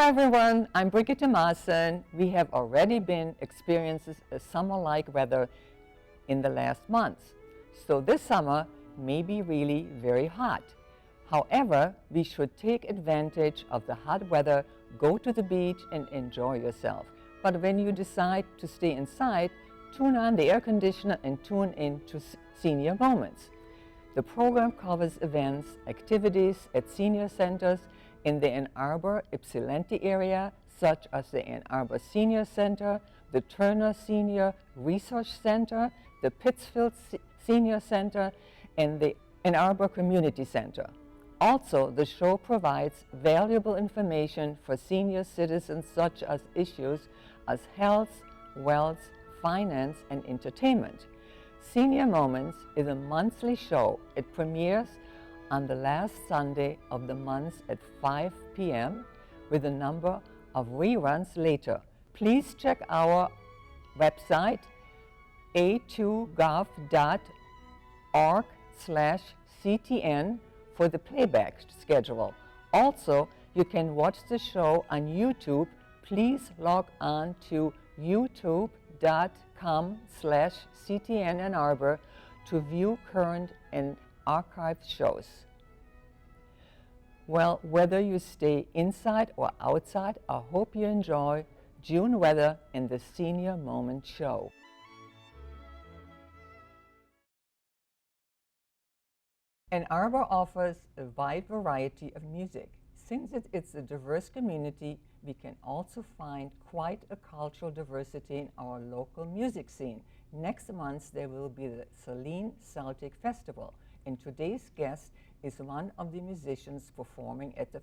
everyone, I'm Brigitte Maassen. We have already been experiencing a summer-like weather in the last months. So this summer may be really very hot. However, we should take advantage of the hot weather, go to the beach and enjoy yourself. But when you decide to stay inside, tune on the air conditioner and tune in to Senior Moments. The program covers events, activities at senior centers in the Ann Arbor, Ypsilanti area, such as the Ann Arbor Senior Center, the Turner Senior Research Center, the Pittsfield Senior Center, and the Ann Arbor Community Center. Also, the show provides valuable information for senior citizens such as issues as health, wealth, finance, and entertainment. Senior Moments is a monthly show. It premieres on the last Sunday of the month at 5 p.m. with a number of reruns later. Please check our website a2gov.org/ctn for the playback schedule. Also, you can watch the show on YouTube. Please log on to youtube.com/CTN Ann Arbor to view current and archived shows. Well, whether you stay inside or outside, I hope you enjoy June weather in the Senior Moment show. Ann Arbor offers a wide variety of music. Since it's a diverse community, we can also find quite a cultural diversity in our local music scene. Next month, there will be the Saline Celtic Festival, and today's guest is one of the musicians performing at the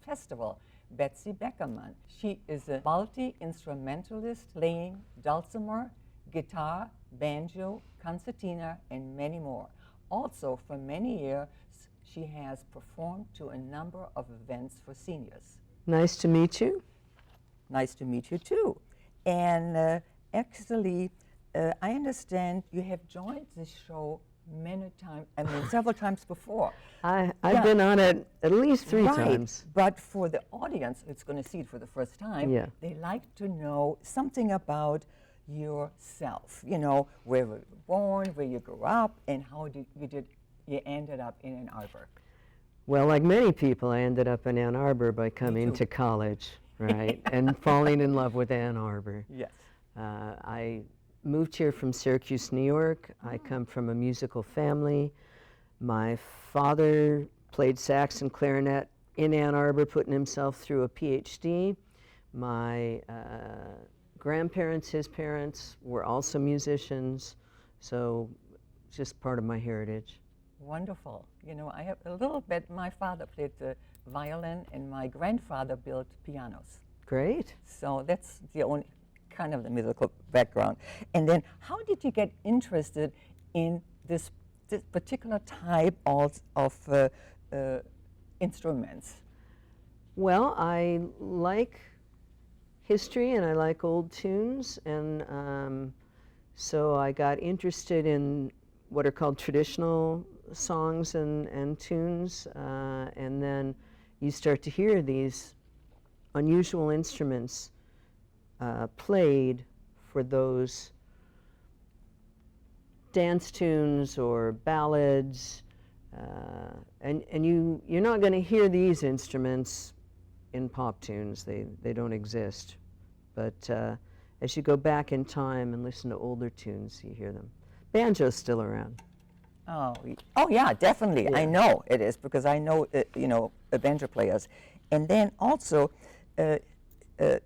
festival, Betsy Beckerman. She is a multi-instrumentalist playing dulcimer, guitar, banjo, concertina, and many more. Also, for many years, she has performed to a number of events for seniors. Nice to meet you. Nice to meet you too. And actually, I understand you have joined this show many times, several times before. I've been on it at least three times. But for the audience that's going to see it for the first time, they like to know something about yourself. You know, where you were born, where you grew up, and how you ended up in Ann Arbor. Well, like many people, I ended up in Ann Arbor by coming to college, right, and falling in love with Ann Arbor. Yes. I moved here from Syracuse, New York. I come from a musical family. My father played sax and clarinet in Ann Arbor, putting himself through a PhD. My grandparents, his parents, were also musicians, so it's just part of my heritage. Wonderful. You know, I have a little bit, my father played the violin and my grandfather built pianos. Great. So that's the only kind of the musical background. And then how did you get interested in this particular type of instruments? Well, I like history and I like old tunes, and so I got interested in what are called traditional songs and tunes, and then you start to hear these unusual instruments played for those dance tunes or ballads, and you're not going to hear these instruments in pop tunes. They don't exist. But as you go back in time and listen to older tunes, you hear them. Banjo's still around. Oh yeah, definitely. Yeah. I know it is because I know you know banjo players, and then also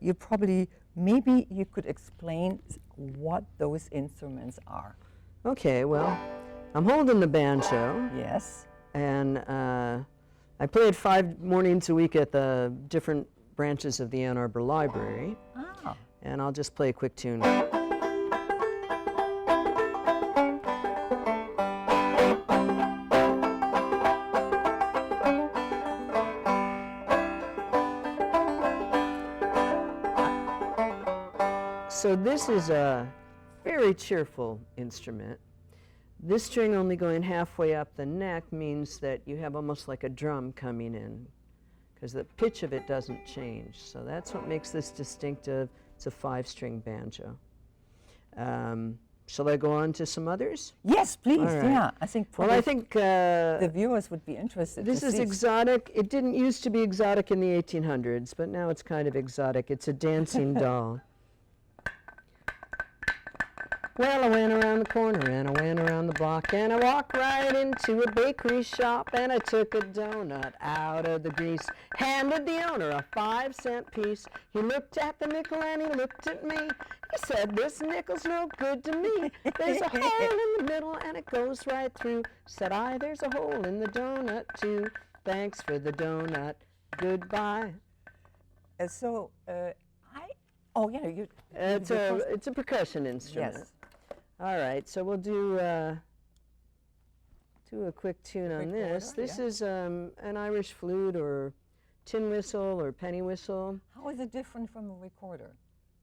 you probably maybe you could explain what those instruments are. Okay, well, I'm holding the banjo. Yes. And I play it 5 mornings a week at the different branches of the Ann Arbor Library. Oh. And I'll just play a quick tune. So this is a very cheerful instrument. This string only going halfway up the neck means that you have almost like a drum coming in, because the pitch of it doesn't change. So that's what makes this distinctive. It's a 5-string banjo. Shall I go on to some others? Yes, please. All right. Yeah, I think. Well, I think the viewers would be interested. this is exotic. It didn't used to be exotic in the 1800s, but now it's kind of exotic. It's a dancing doll. Well, I went around the corner and I went around the block and I walked right into a bakery shop and I took a donut out of the grease, handed the owner a 5-cent piece. He looked at the nickel and he looked at me. He said, "This nickel's no good to me. There's a hole in the middle and it goes right through." Said I, "There's a hole in the donut too. Thanks for the donut. Goodbye." Oh yeah, you. It's a percussion instrument. Yes. All right, so we'll do a quick tune on this. This is an Irish flute or tin whistle or penny whistle. How is it different from a recorder?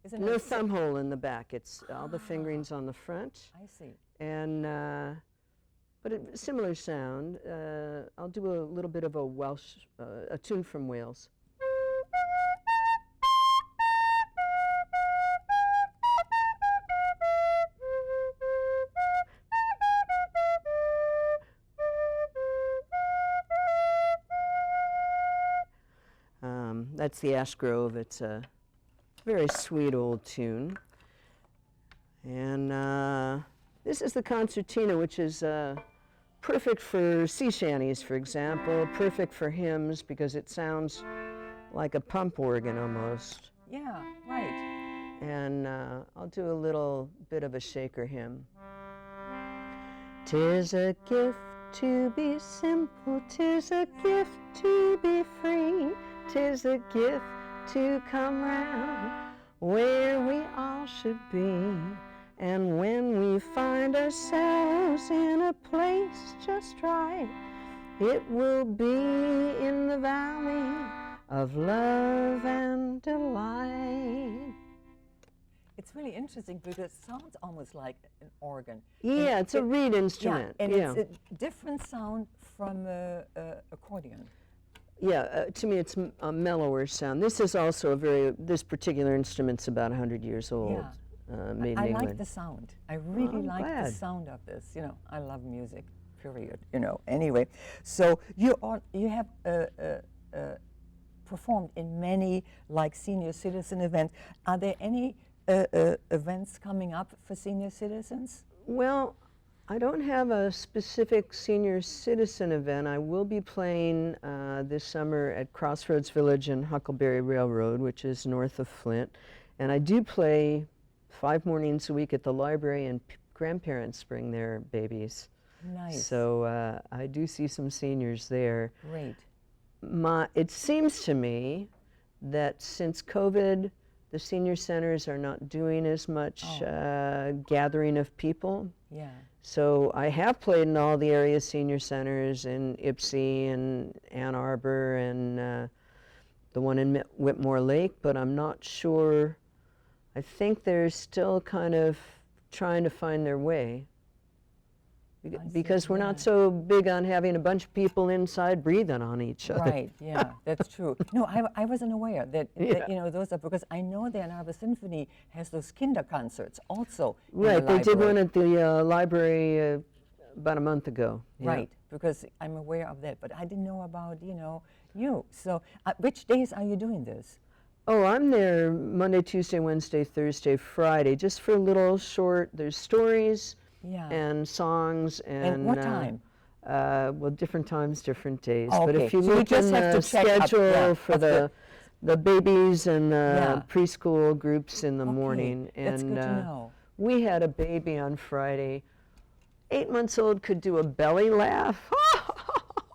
Isn't No it thumb hole in the back. It's all the fingerings on the front. I see. And but a similar sound. I'll do a little bit of a Welsh, a tune from Wales. That's the Ash Grove. It's a very sweet old tune. And this is the concertina, which is perfect for sea shanties, for example, perfect for hymns because it sounds like a pump organ almost. Yeah, right. And I'll do a little bit of a shaker hymn. 'Tis a gift to be simple, 'tis a gift to be free, 'tis a gift to come round where we all should be. And when we find ourselves in a place just right, it will be in the valley of love and delight. It's really interesting because it sounds almost like an organ. Yeah, it's a reed instrument. Yeah, and it's a different sound from accordion. Yeah, to me it's a mellower sound. This is also this particular instrument's about 100 years old. Yeah. Made in I England. like the sound. I really like the sound of this. You know, I love music, period. You know, anyway. So you have performed in many like senior citizen events. Are there any events coming up for senior citizens? Well, I don't have a specific senior citizen event. I will be playing this summer at Crossroads Village and Huckleberry Railroad, which is north of Flint. And I do play 5 mornings a week at the library, and grandparents bring their babies. Nice. So I do see some seniors there. Great. It seems to me that since COVID, the senior centers are not doing as much gathering of people. Yeah. So I have played in all the area senior centers in Ypsi and Ann Arbor and the one in Whitmore Lake, but I'm not sure. I think they're still kind of trying to find their way because we're not so big on having a bunch of people inside breathing on each other. Right, yeah, that's true. No, I wasn't aware that, you know, those are, because I know the Ann Arbor Symphony has those kinder concerts also. Right, they did one at the library about a month ago. Right, because I'm aware of that, but I didn't know about, you know, you. So which days are you doing this? Oh, I'm there Monday, Tuesday, Wednesday, Thursday, Friday, just for a little short, there's stories and songs. And what time? Well, different times, different days. Oh, but okay. if you So look in the schedule for the babies and the preschool groups in the morning. That's and good to know. We had a baby on Friday, 8 months old, could do a belly laugh.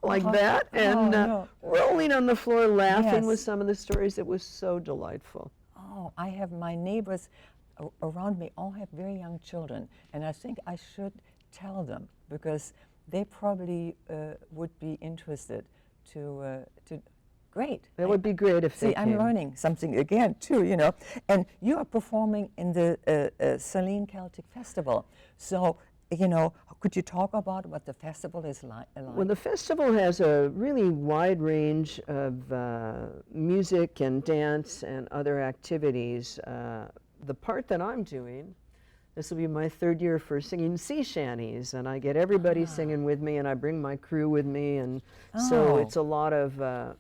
Like that, and rolling on the floor laughing with some of the stories. It was so delightful. Oh, I have my neighbors around me all have very young children, and I think I should tell them because they probably would be interested to great. That would be great if they I'm learning something again too, you know. And you are performing in the Saline Celtic Festival. So you know, could you talk about what the festival is like? Well, the festival has a really wide range of music and dance and other activities. The part that I'm doing, this will be my third year for singing sea shanties, and I get everybody singing with me, and I bring my crew with me, and so it's a lot of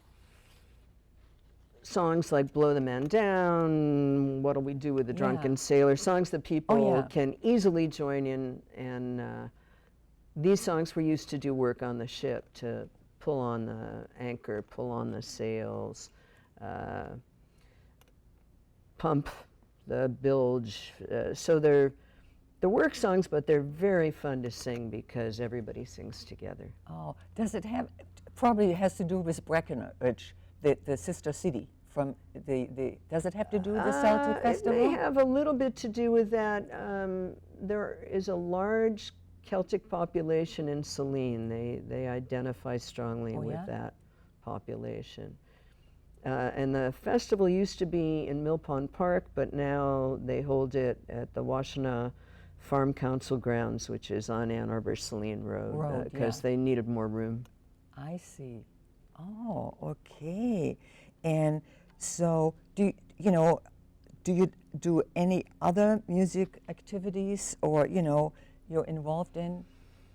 songs like Blow the Man Down, What'll We Do with the Drunken Sailor, songs that people can easily join in, and these songs were used to do work on the ship, to pull on the anchor, pull on the sails, pump the bilge. So they're work songs, but they're very fun to sing because everybody sings together. Oh, does it have, probably has to do with Breckenridge, the sister city from does it have to do with the Celtic Festival? It may have a little bit to do with that. There is a large Celtic population in Saline. They identify strongly with that population. And the festival used to be in Mill Pond Park, but now they hold it at the Washtenaw Farm Council grounds, which is on Ann Arbor Saline Road, because they needed more room. I see. Oh, okay. And so, do you do any other music activities, or you're involved in?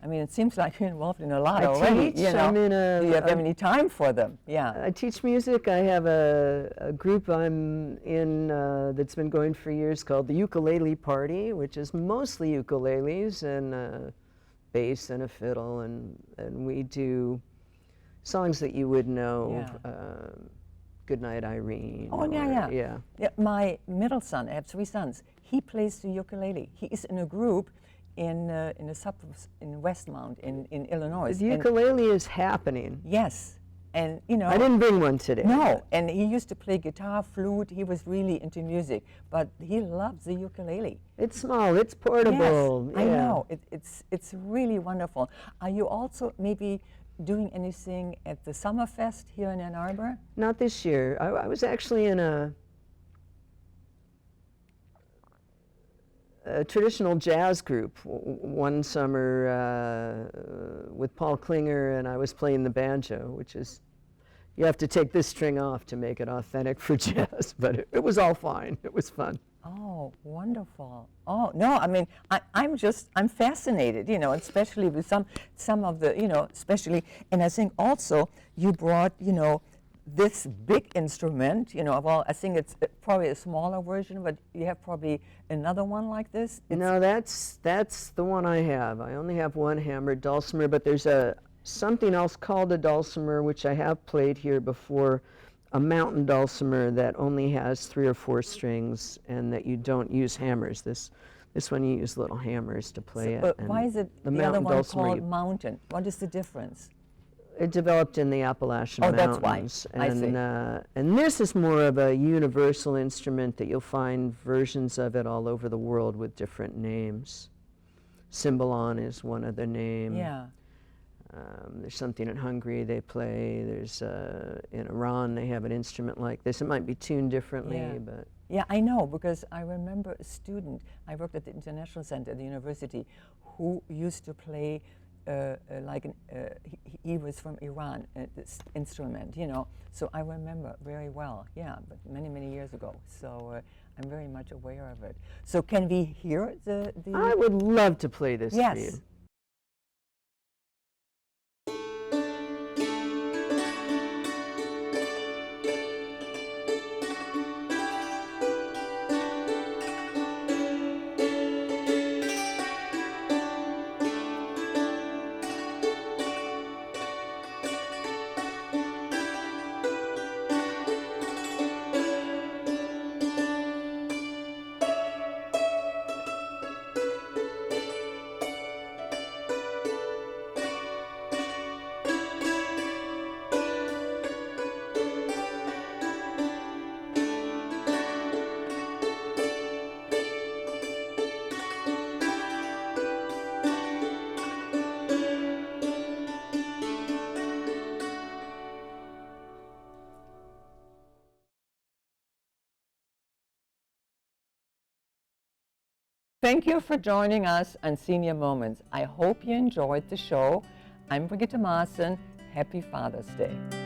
I mean, it seems like you're involved in a lot already. Teach. I'm in do you have any time for them? Yeah. I teach music. I have a group I'm in that's been going for years called the Ukulele Party, which is mostly ukuleles and a bass and a fiddle, and we do songs that you would know. Goodnight, Irene. Oh, yeah. My middle son, I have 3 sons, he plays the ukulele. He is in a group in the suburbs in Westmount in Illinois. The ukulele is happening. Yes. And I didn't bring one today. No, and he used to play guitar, flute. He was really into music, but he loves the ukulele. It's small, it's portable. Yes, I know. It's really wonderful. Are you also maybe doing anything at the Summerfest here in Ann Arbor? Not this year. I was actually in a traditional jazz group one summer with Paul Klinger, and I was playing the banjo, which is, you have to take this string off to make it authentic for jazz, but it was all fine. It was fun. Oh, wonderful. Oh, no, I mean, I'm fascinated, especially with some of the, especially, and I think also you brought, this big instrument, well, I think it's probably a smaller version, but you have probably another one like this? No, that's the one I have. I only have one hammered dulcimer, but there's something else called a dulcimer, which I have played here before, a mountain dulcimer that only has 3 or 4 strings and that you don't use hammers. This one you use little hammers to play it. But why is it the other one called mountain? What is the difference? It developed in the Appalachian Mountains. That's why. I see. And this is more of a universal instrument that you'll find versions of it all over the world with different names. Cymbalon is one other name. Yeah. There's something in Hungary they play. There's in Iran they have an instrument like this. It might be tuned differently, but yeah, I know, because I remember a student. I worked at the International Center at the university, who used to play he was from Iran, this instrument, So I remember very well. Yeah, but many years ago. So I'm very much aware of it. So can we hear the? I would love to play this for you. thank you for joining us on Senior Moments. I hope you enjoyed the show. I'm Brigitte Maassen. Happy Father's Day.